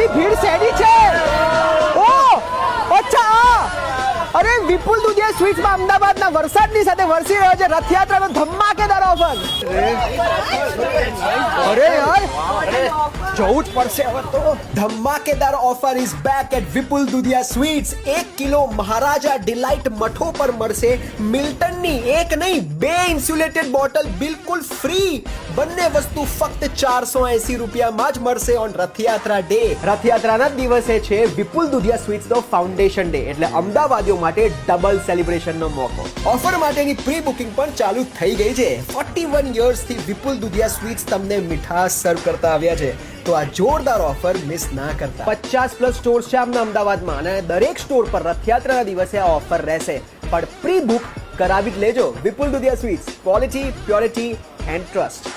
આટલી ભીડ શેની છે? ઓ અચ્છા, અરે વિપુલ દુધિયા સ્વીટ્સમાં અમદાવાદના વરસાદની સાથે વરસી રહ્યો છે રથયાત્રાનો ધમાકેદાર ઓફર. અરે યાર જવું જ પડશે હવે તો. ધમાકેદાર offer is back at Vipul Dudhiya sweets. 1 kilo Maharaja delight મઠો પર મળશે મિલ્ટનની એક નહીં 2 ઇન્સ્યુલેટેડ બોટલ બિલકુલ ફ્રી. બંને વસ્તુ ફક્ત 480 રૂપિયામાં જ મળશે ઓન રથયાત્રા ડે. રથયાત્રાના દિવસે છે વિપુલ દુધિયા સ્વીટ્સનો ફાઉન્ડેશન ડે, એટલે અમદાવાદીઓ માટે ડબલ સેલિબ્રેશનનો મોકો. ઓફર માટેની પ્રી બુકિંગ પણ ચાલુ થઈ ગઈ છે. 41 યર્સથી વિપુલ દુધિયા સ્વીટ્સ તમને મીઠાશ સર્વ કરતા આવ્યા છે, તો આ જોરદાર ઓફર મિસ ના કરતા. 50+ સ્ટોર્સ છે આમના અમદાવાદમાં અને દરેક સ્ટોર પર રથયાત્રાના દિવસે આ ઓફર રહેશે, પણ પ્રી બુક કરાવી જ લેજો. Vipul Dudhiya sweets, quality, purity and trust.